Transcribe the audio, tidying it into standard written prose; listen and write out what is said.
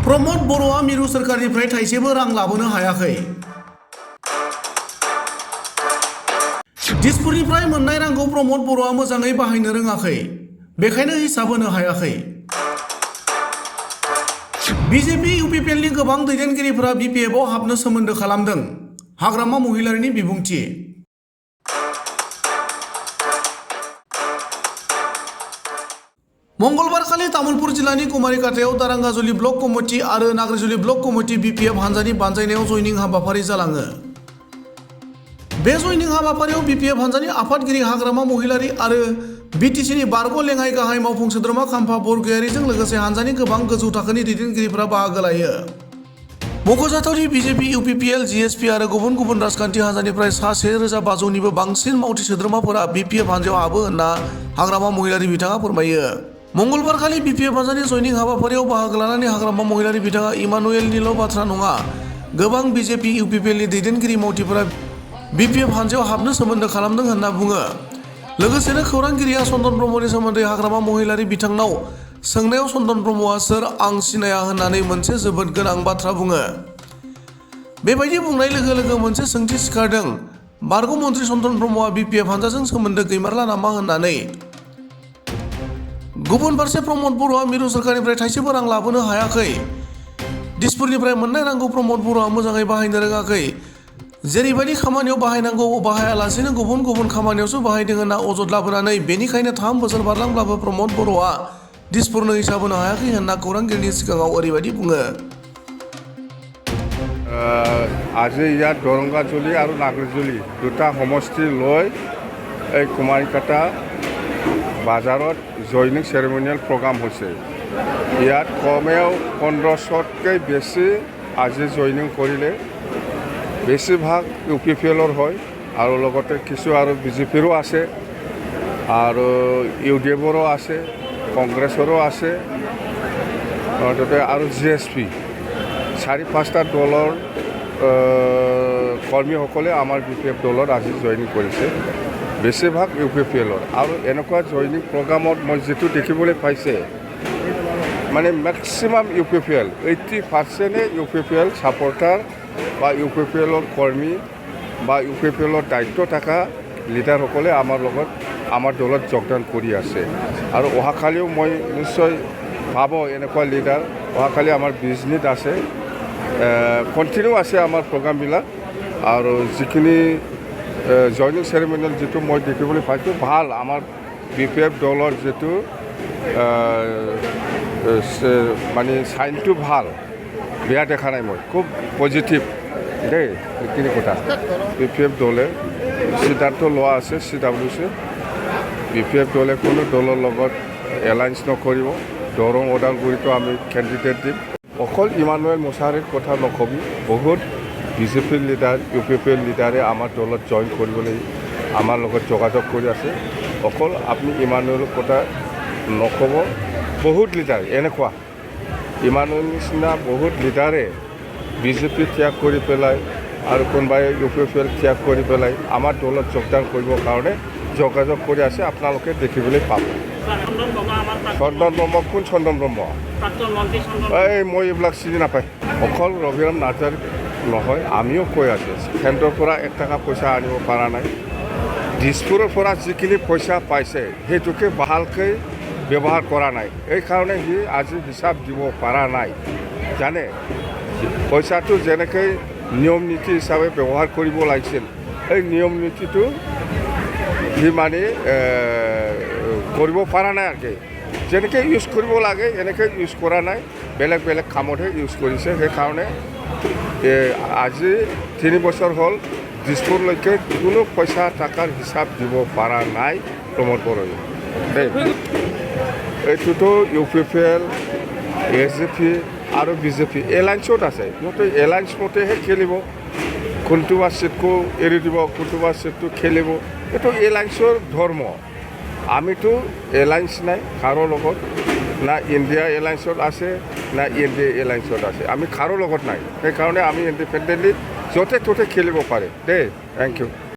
प्रमद बर'आ मिरु सोरखारनिफ्राय थाइसेबो रां लाबोनो हायाखै। दिसपुरनिफ्राय मोननाय रांखौ प्रमद बर'आ मोजाङै बाहायनो रोङाखै, बेखायनो हिसाब होनो हायाखै। बिजेपि इउपिपिएलनि गोबां दैदेनगिरिफोरा बिपिएफआव हाबनो सोमोन्दो खालामदों। हाग्रामा महिलारिनि बिबुंथि। मंगलबारखालि तामुलपुर जिल्लानि कुमारिकाटायाव दारांगाजुलि ब्लक कमिटि आरो नाग्रिजुलि ब्लक कमिटि बिपिएफ हान्जानि बानजायनायाव जयनिं हाबाफारि जालाङो। बे जयनिं हाबाफारियाव बिपिएफ हान्जानि आफादगिरि हाग्रामा महिलारि आरो बिटिसिनि बारग' लेङाइ गाहाय मावफुं सोद्रोमा खाम्फा बरगयारिजों लोगोसे हान्जानि गोबां गोजौ थाखोनि दैदेनगिरिफोरा बाहागो लायो। मख'जाथावदि बिजेपि इउपिपिएल जिएसपि आरो गुबुन गुबुन राजखान्थि हान्जानिफ्राय सा 1,500निबो बांसिन मावथि सोद्रोमाफोरा बिपिएफ हान्जायाव हाबो होनना हाग्रामा महिलारि बिथाङा फोरमायो। मंगलबारखालि बिपिएफ हान्जानि जयनिं हाबाफारियाव बाहागो लानानै हाग्रामा महिलारि बिथाङा इमानुएलनिल' बाथ्रा नङा, गोबां बिजेपि इउपिपिएलनि दैदेनगिरि मावथिफोरा बिपिएफ हान्जायाव हाबनो सोमोन्दो खालामदों होनना बुङो। लोगोसेनो खौरांगिरिया चन्दन ब्रह्मनि सोमोन्दै हाग्रामा महिलारि बिथांनाव सोंनायाव चन्दन ब्रह्मआ सोर आं सिनाया होननानै मोनसे जोबोद गोनां बाथ्रा बुङो। बेबायदि बुंनाय लोगो लोगो मोनसे सोंथि सिखारदों, बारग' मन्थ्रि चन्दन ब्रह्मआ बिपिएफ हान्जाजों सोमोन्दो गैमारला नामा होननानै। गुबुन फारसे प्रमद बर'आ मिरु सोरखारनिफ्राय थाइसेबो रां लाबोनो हायाखै। दिसपुरनिफ्राय मोननाय रांखौ प्रमद बर'आ मोजाङै बाहायनो रोङाखै। जेरैबायदि खामानियाव बाहायनांगौ बाहायालासेनो गुबुन गुबुन खामानियावसो बाहायदों होनना अजद लाबोनानै बेनिखायनो 3 बोसोर बारलांब्लाबो प्रमद बर'आ दिसपुरनो हिसाब होनो हायाखै होनना खौरांगिरिनि सिगाङाव ओरैबायदि बुङो। আজি ইয়াত দৰংগাজুলি আৰু নাগৰিজুলি দুটা সমষ্টি লৈ এই কুমাৰিকাটা বাজাৰত জইনিং চেৰিমনিয়েল প্ৰগ্ৰাম হৈছে। ইয়াত কমেও 1500তকৈ বেছি আজি জইনিং কৰিলে। বেছিভাগ ইউপিপিএলৰ হয় আৰু লগতে কিছু আৰু বিজেপিৰো আছে আৰু ইউডিএফৰো আছে, কংগ্ৰেছৰো আছে, তাতে আৰু জিএছপি 4-5টা দলৰ কৰ্মীসকলে আমাৰ বিপিএফ দলত আজি জইনিং কৰিছে। বেছিভাগ ইউপিপিএলৰ আৰু এনেকুৱা জইনিং প্ৰগ্ৰামত মই যিটো দেখিবলৈ পাইছে, মানে মেক্সিমাম ইউপিপিএল 80%ই ইউপিপিএল ছাপৰ্টাৰ বা ইউপিপিএলৰ কৰ্মী বা ইউপিপিএলৰ দায়িত্ব থকা লিডাৰসকলে আমাৰ দলত যোগদান কৰি আছে। আৰু অহাকালিও মই নিশ্চয় পাব এনেকুৱা লিডাৰ। অহাকালি আমাৰ বিজনেছ আছে, কণ্টিনিউ আছে আমাৰ প্ৰগ্ৰামবিলাক। আৰু যিখিনি জইনিং চেৰিমনিয়েল যিটো মই দেখিবলৈ পাইছোঁ, ভাল আমাৰ বিপিএফ দলৰ যিটো মানে চাইনটো ভাল, বেয়া দেখা নাই, মই খুব পজিটিভ দেই। এইখিনি কথা বিপিএফ দলে সিদ্ধান্ত লোৱা আছে, CWC বিপিএফ দলে কোনো দলৰ লগত এলায়েন্স নকৰিব। দৰং ওদালগুৰিতো আমি কেণ্ডিডেট দিম। অকল ইমানুৱেল মুছাহাৰীৰ কথা নকবি, বহুত বিজেপিৰ লিডাৰ ইউপিপিএল লিডাৰে আমাৰ দলত জইন কৰিবলৈ আমাৰ লগত যোগাযোগ কৰি আছে। অকল আপুনি ইমানুৱেলৰ কথা নক'ব, বহুত লিডাৰ এনেকুৱা ইমানুৱেল নিচিনা বহুত লিডাৰে বিজেপি ত্যাগ কৰি পেলাই আৰু কোনোবাই ইউপিপিএল ত্যাগ কৰি পেলাই আমাৰ দলত যোগদান কৰিবৰ কাৰণে যোগাযোগ কৰি আছে, আপোনালোকে দেখিবলৈ পাব। চন্দন ব্ৰহ্ম কোন চন্দন ব্ৰহ্ম? এই মই এইবিলাক চিনি নাপায়। অকল ৰবিৰাম নাৰ্জাৰী নহয়, আমিও কৈ আছোঁ কেন্দ্ৰৰ পৰা 1 টকা পইচা আনিব পৰা নাই। দিছপুৰৰ পৰা যিখিনি পইচা পাইছে সেইটোকে ভালকৈ ব্যৱহাৰ কৰা নাই। এইকাৰণে সি আজি হিচাপ দিব পৰা নাই। জানে পইচাটো যেনেকৈ নিয়ম নীতি হিচাপে ব্যৱহাৰ কৰিব লাগিছিল, এই নিয়ম নীতিটো সি মানে কৰিব পৰা নাই। আৰু যেনেকৈ ইউজ কৰিব লাগে এনেকৈ ইউজ কৰা নাই, বেলেগ বেলেগ কামতহে ইউজ কৰিছে। সেইকাৰণে আজি 3 বছৰ হ'ল দিছপুৰলৈকে কোনো পইচা টাকাৰ হিচাপ দিব পৰা নাই প্ৰমদ বৰই দেই। এইটোতো ইউপিপিএল, এছডিপি আৰু বিজেপি এলায়েন্সত আছে। সিহঁতে এলায়েন্স মতেহে খেলিব, কোনটোবা ছিটকো এৰি দিব, কোনটোবা ছিটটো খেলিব। এইটো এলায়েন্সৰ ধৰ্ম। আমিতো এলায়েন্স নাই কাৰো লগত, না ইণ্ডিয়া এলায়েন্সত আছে না ইণ্ডিয়া এলায়েন্সত আছে। আমি কাৰো লগত নাই, সেইকাৰণে আমি ইণ্ডিপেণ্ডেণ্টলি য'তে ত'তে খেলিব পাৰে দেই। Thank U.